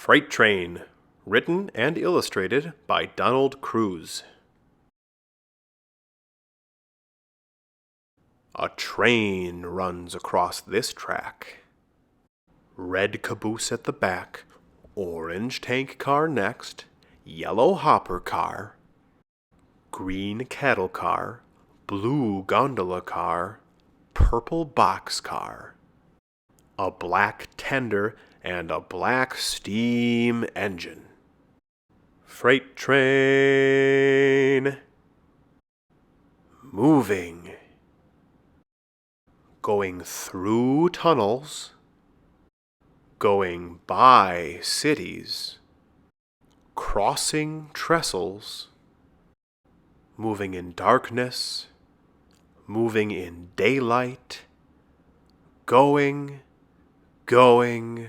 Freight Train, written and illustrated by Donald Cruz. A train runs across this track. Red caboose at the back, orange tank car next, yellow hopper car, green cattle car, blue gondola car, purple box car, a black tender, and a black steam engine. Freight train moving, going through tunnels, going by cities, crossing trestles, moving in darkness, moving in daylight, going, gone.